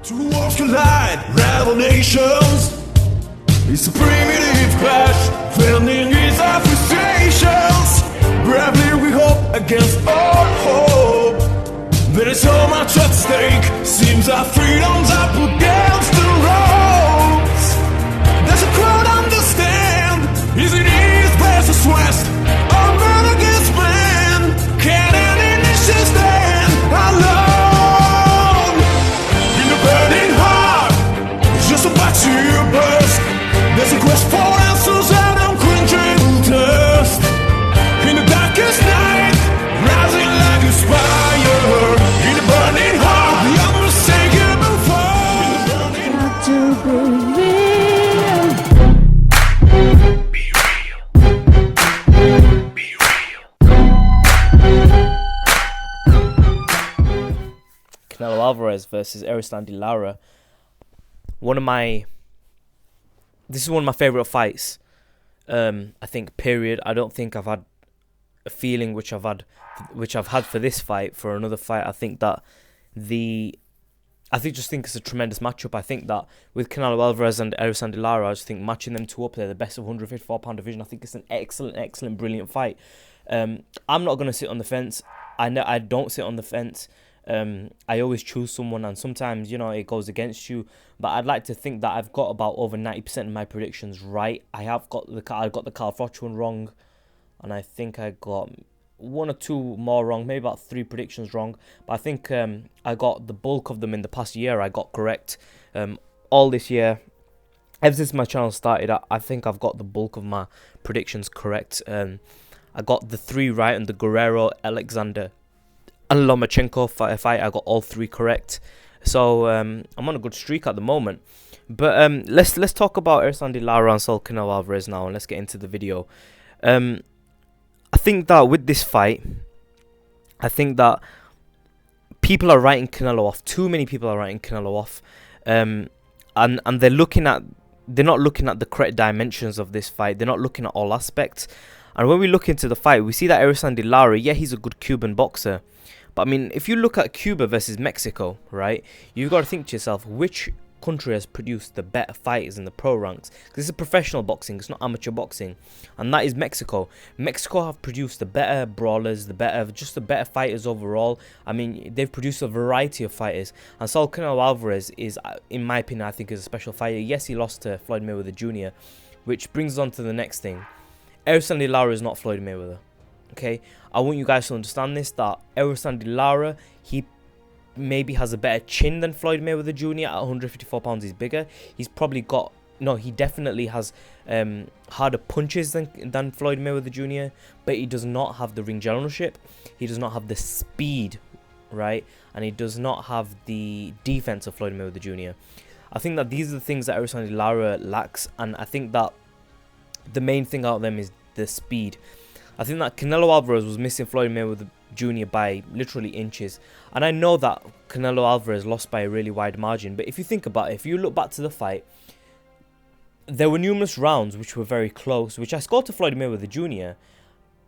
Two worlds collide, rival nations. It's a primitive clash, vending its our frustrations. Bravely we hope against all hope. There is so much at stake, seems our freedom's up against the ropes. There's a crowd understand, is it east versus west? Or man against man, can any nation stand alone? In the burning heart, it's just about to burst. There's a quest for answers and unquenchable thirst. In the darkest night, rising like a fire. In the burning heart, the unmistakable fire. Got to be real. Be real. Be real. Canelo Alvarez versus Erislandy Lara. This is one of my favorite fights. I think. Period. I don't think I've had a feeling which I've had for this fight for another fight. I think it's a tremendous matchup. I think that with Canelo Alvarez and Erislandy Lara, I just think matching them two up, they're the best of 154-pound division. I think it's an excellent, brilliant fight. I'm not going to sit on the fence. I don't sit on the fence. I always choose someone, and sometimes, it goes against you. But I'd like to think that I've got about over 90% of my predictions right. I got the Carl Froch one wrong, and I think I got one or two more wrong, maybe about 3 predictions wrong. But I think I got the bulk of them in the past year. I got correct all this year. Ever since my channel started, I think I've got the bulk of my predictions correct. I got the 3 right on the Guerrero, Alexander, and Lomachenko fight. I got all 3 correct. So I'm on a good streak at the moment. But let's talk about Erislandy Lara and Canelo Alvarez now, and let's get into the video. I think that with this fight, I think that people are writing Canelo off. Too many people are writing Canelo off, and they're not looking at the correct dimensions of this fight. They're not looking at all aspects. And when we look into the fight, we see that Erislandy Lara, yeah, he's a good Cuban boxer. But I mean, if you look at Cuba versus Mexico, right, you've got to think to yourself, which country has produced the better fighters in the pro ranks? This is professional boxing, it's not amateur boxing, and that is Mexico. Mexico have produced the better brawlers, the better fighters overall. I mean, they've produced a variety of fighters, and Canelo Alvarez is, in my opinion, I think is a special fighter. Yes, he lost to Floyd Mayweather Jr., which brings us on to the next thing. Erislandy Lara is not Floyd Mayweather. Okay, I want you guys to understand this, that Erislandy Lara, he maybe has a better chin than Floyd Mayweather Jr. At 154 pounds, he's bigger. He's probably got, he definitely has harder punches than Floyd Mayweather Jr. But he does not have the ring generalship. He does not have the speed, right? And he does not have the defense of Floyd Mayweather Jr. I think that these are the things that Erislandy Lara lacks, and I think that the main thing out of them is the speed. I think that Canelo Alvarez was missing Floyd Mayweather Jr. by literally inches. And I know that Canelo Alvarez lost by a really wide margin. But if you think about it, if you look back to the fight, there were numerous rounds which were very close, which I scored to Floyd Mayweather Jr.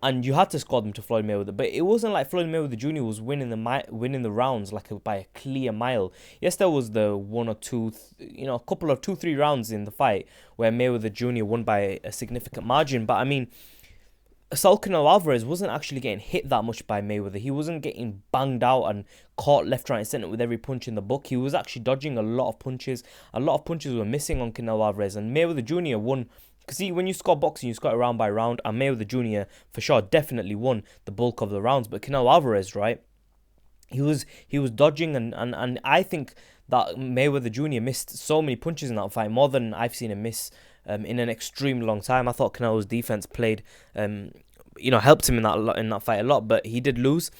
And you had to score them to Floyd Mayweather. But it wasn't like Floyd Mayweather Jr. was winning the rounds by a clear mile. Yes, there was the one or two, a couple of 2-3 rounds in the fight where Mayweather Jr. won by a significant margin. But I mean, Canelo Alvarez wasn't actually getting hit that much by Mayweather. He wasn't getting banged out and caught left, right, and centre with every punch in the book. He was actually dodging a lot of punches. A lot of punches were missing on Canelo Alvarez, and Mayweather Jr. won. Because see, when you score boxing, you score it round by round, and Mayweather Jr. for sure definitely won the bulk of the rounds. But Canelo Alvarez, right, he was dodging, and I think that Mayweather Jr. missed so many punches in that fight, more than I've seen him miss in an extremely long time. I thought Canelo's defense played, helped him in that fight a lot, but he did lose.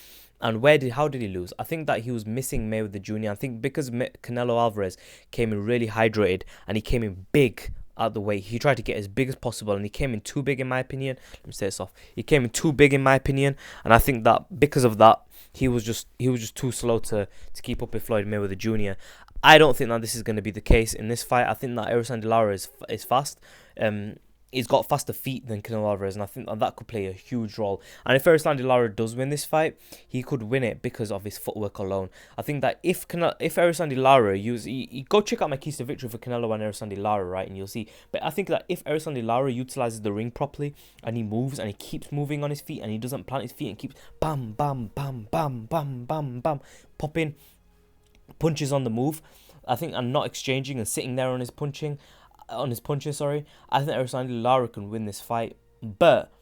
And how did he lose? I think that he was missing Mayweather Jr. I think because Canelo Alvarez came in really hydrated and he came in big out the way. He tried to get as big as possible, and he came in too big, in my opinion. Let me say this off. He came in too big, in my opinion, and I think that because of that, he was just too slow to keep up with Floyd Mayweather Jr. I don't think that this is going to be the case in this fight. I think that Erislandy Lara is fast. he's got faster feet than Canelo Alvarez, and I think that could play a huge role. And if Erislandy Lara does win this fight, he could win it because of his footwork alone. I think that if Erislandy Lara you go check out my keys to victory for Canelo and Erislandy Lara, right, and you'll see. But I think that if Erislandy Lara utilizes the ring properly and he moves and he keeps moving on his feet and he doesn't plant his feet and keeps bam, bam, bam, bam, bam, bam, bam, popping punches on the move, I think, and not exchanging and sitting there on his punches, sorry, I think Erislandy Lara can win this fight. But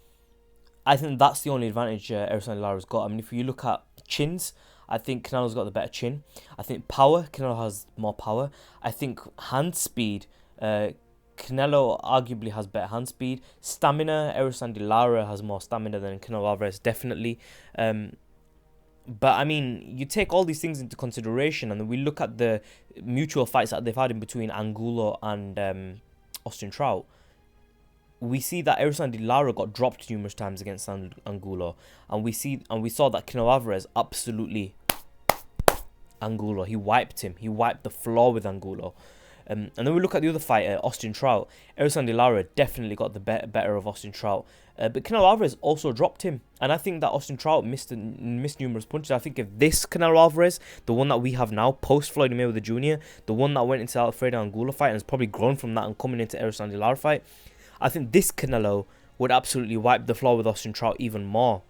I think that's the only advantage Erislandy Lara's got. I mean, if you look at chins, I think Canelo's got the better chin. I think power, Canelo has more power. I think hand speed, Canelo arguably has better hand speed. Stamina, Erislandy Lara has more stamina than Canelo Alvarez, definitely. But I mean, you take all these things into consideration, and then we look at the mutual fights that they've had in between Angulo and Austin Trout. We see that Erislandy Lara got dropped numerous times against Angulo, and we saw that Canelo Alvarez absolutely Angulo. He wiped him. He wiped the floor with Angulo. And then we look at the other fighter, Austin Trout. Erislandy Lara definitely got the better of Austin Trout. But Canelo Alvarez also dropped him. And I think that Austin Trout missed numerous punches. I think if this Canelo Alvarez, the one that we have now, post-Floyd Mayweather Jr., the one that went into the Alfredo Angulo fight and has probably grown from that and coming into Erislandy Lara fight, I think this Canelo would absolutely wipe the floor with Austin Trout even more.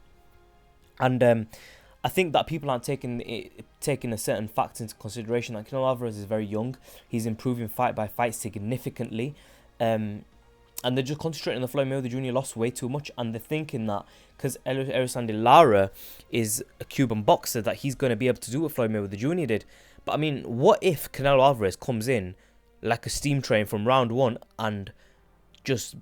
And I think that people aren't taking a certain facts into consideration. That Canelo Alvarez is very young. He's improving fight by fight significantly. And they're just concentrating on the Floyd Mayweather Jr. lost way too much. And they're thinking that because Erislandy Lara is a Cuban boxer, that he's going to be able to do what Floyd Mayweather Jr. did. But I mean, what if Canelo Alvarez comes in like a steam train from round one and just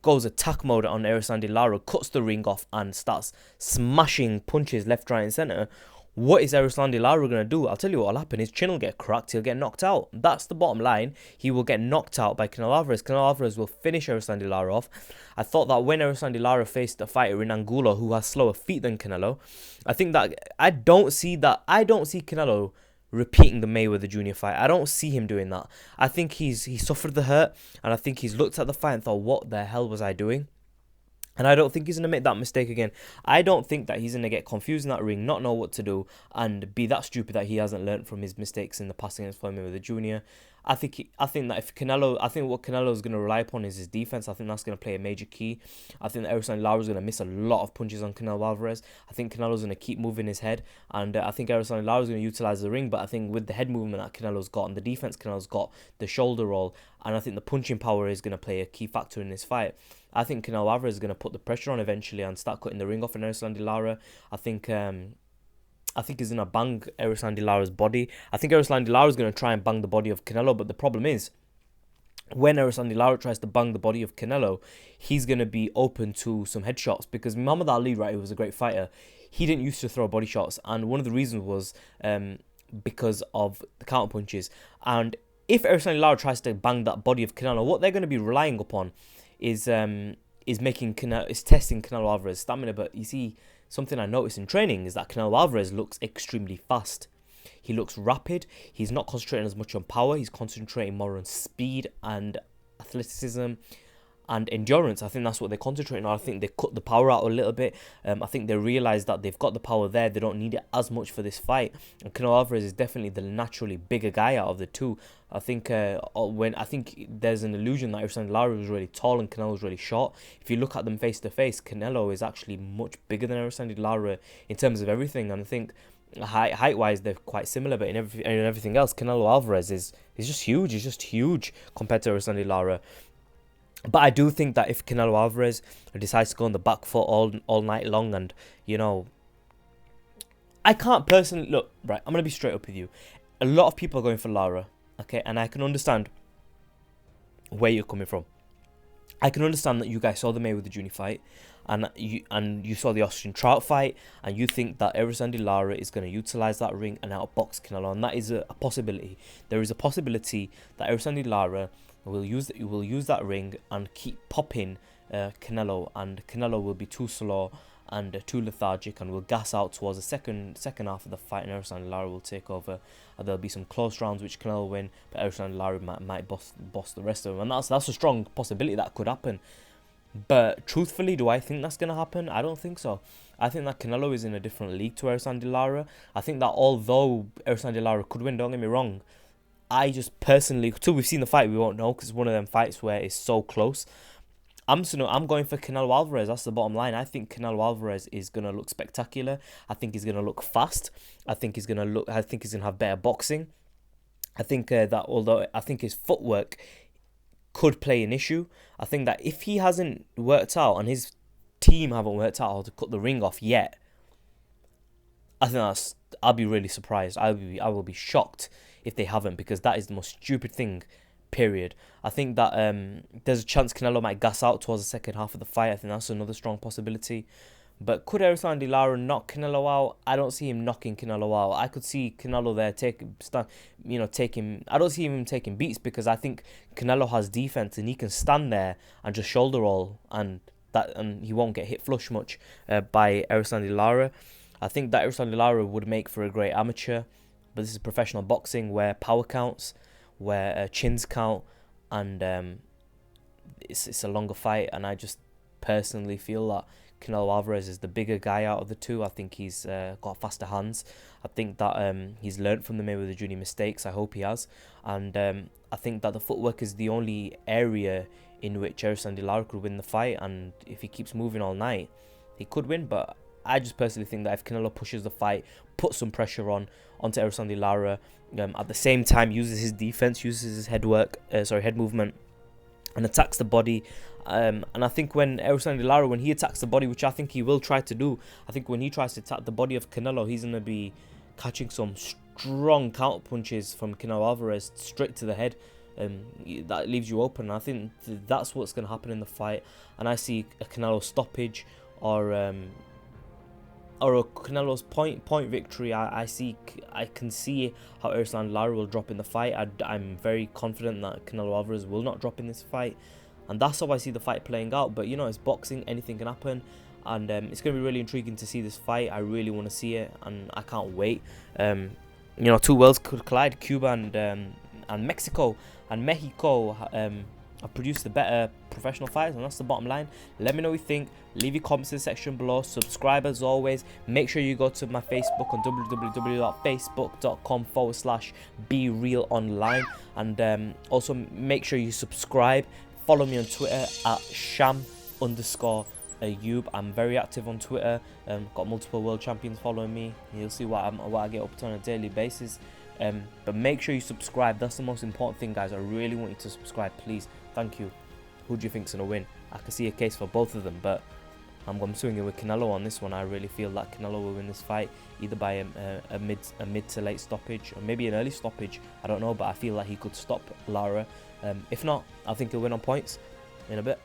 goes attack mode on Erislandy Lara, cuts the ring off and starts smashing punches left, right and centre? What is Erislandy Lara going to do? I'll tell you what will happen. His chin will get cracked. He'll get knocked out. That's the bottom line. He will get knocked out by Canelo Alvarez. Canelo Alvarez will finish Erislandy Lara off. I thought that when Erislandy Lara faced a fighter in Angulo who has slower feet than Canelo, I think that I don't see Canelo repeating the Mayweather Jr. fight. I don't see him doing that. I think he suffered the hurt, and I think he's looked at the fight and thought, what the hell was I doing? And I don't think he's going to make that mistake again. I don't think that he's going to get confused in that ring, not know what to do, and be that stupid that he hasn't learned from his mistakes in the past against Floyd Mayweather Jr. I think what Canelo is going to rely upon is his defense. I think that's going to play a major key. I think that Erislandy Lara is going to miss a lot of punches on Canelo Alvarez. I think Canelo's going to keep moving his head, and I think Erislandy Lara is going to utilize the ring. But I think with the head movement that Canelo's got and the defense Canelo's got, the shoulder roll, and I think the punching power is going to play a key factor in this fight. I think Canelo Alvarez is going to put the pressure on eventually and start cutting the ring off in Erislandy Lara. I think he's going to bang Erislandy Lara's body. I think Erislandy Lara is going to try and bang the body of Canelo, but the problem is, when Erislandy Lara tries to bang the body of Canelo, he's going to be open to some headshots, because Muhammad Ali, right, who was a great fighter, he didn't used to throw body shots, and one of the reasons was because of the counter punches. And if Erislandy Lara tries to bang that body of Canelo, what they're going to be relying upon is testing Canelo Alvarez's stamina. But you see, something I noticed in training is that Canelo Alvarez looks extremely fast. He looks rapid. He's not concentrating as much on power. He's concentrating more on speed and athleticism and endurance. I think that's what they're concentrating on. I think they cut the power out a little bit. I think they realize that they've got the power there. They don't need it as much for this fight. And Canelo Alvarez is definitely the naturally bigger guy out of the two. I think there's an illusion that Erislandy Lara was really tall and Canelo was really short. If you look at them face to face, Canelo is actually much bigger than Erislandy Lara in terms of everything. And I think height wise they're quite similar, but in everything else, Canelo Alvarez is just huge. He's just huge compared to Erislandy Lara. But I do think that if Canelo Alvarez decides to go on the back foot all night long, and, you know, I can't personally... Look, right, I'm going to be straight up with you. A lot of people are going for Lara, okay? And I can understand where you're coming from. I can understand that you guys saw the Mayweather Jr. fight, and you saw the Austin Trout fight, and you think that Erislandy Lara is going to utilize that ring and outbox Canelo, and that is a possibility. There is a possibility that Erislandy Lara will use that ring and keep popping Canelo, and Canelo will be too slow, and too lethargic, and will gas out towards the second half of the fight, and Erislandy Lara will take over. There'll be some close rounds which Canelo will win, but Erislandy Lara might boss the rest of them, and that's a strong possibility that could happen. But truthfully, do I think that's going to happen? I don't think so. I think that Canelo is in a different league to Erislandy Lara. I think that although Erislandy Lara could win, don't get me wrong, I just personally, till we've seen the fight, we won't know, because it's one of them fights where it's so close. I'm going for Canelo Alvarez. That's the bottom line. I think Canelo Alvarez is gonna look spectacular. I think he's gonna look fast. I think he's gonna have better boxing. I think that although I think his footwork could play an issue, I think that if he hasn't worked out and his team haven't worked out how to cut the ring off yet, I think I'll be really surprised. I will be shocked if they haven't, because that is the most stupid thing, period. I think that there's a chance Canelo might gas out towards the second half of the fight. I think that's another strong possibility. But could Erislandy Lara knock Canelo out? I don't see him knocking Canelo out. I could see Canelo there taking. I don't see him taking beats, because I think Canelo has defense and he can stand there and just shoulder roll, and he won't get hit flush much by Erislandy Lara. I think that Erislandy Lara would make for a great amateur, but this is professional boxing where power counts, where chins count, and it's a longer fight. And I just personally feel that Canelo Alvarez is the bigger guy out of the two. I think he's got faster hands. I think that he's learned from the Mayweather Jr. mistakes. I hope he has. And I think that the footwork is the only area in which Erislandy Lara could win the fight. And if he keeps moving all night, he could win. But I just personally think that if Canelo pushes the fight, puts some pressure onto Erislandy Lara, at the same time uses his defense, uses his head movement, and attacks the body. And I think when Erislandy Lara, when he attacks the body, which I think he will try to do, I think when he tries to attack the body of Canelo, he's going to be catching some strong counter punches from Canelo Alvarez straight to the head. That leaves you open. I think that's what's going to happen in the fight. And I see a Canelo stoppage or a Canelo's point victory. I can see how Erislandy Lara will drop in the fight. I'm very confident that Canelo Alvarez will not drop in this fight, and that's how I see the fight playing out. But it's boxing, anything can happen, and it's going to be really intriguing to see this fight. I really want to see it, and I can't wait. Two worlds could collide. Cuba and Mexico have produced the better professional fighters, and that's the bottom line. Let me know what you think. Leave your comments in the section below. Subscribe as always. Make sure you go to my Facebook on www.facebook.com/BeRealOnline, and also make sure you subscribe. Follow me on Twitter at sham_Ayub. I'm very active on Twitter. Got multiple world champions following me. You'll see what I get up to on a daily basis. But make sure you subscribe. That's the most important thing, guys. I really want you to subscribe, please. Thank you. Who do you think's gonna win? I can see a case for both of them, but I'm swinging with Canelo on this one. I really feel that Canelo will win this fight, either by a mid to late stoppage, or maybe an early stoppage. I don't know, but I feel like he could stop Lara. If not, I think he'll win on points in a bit.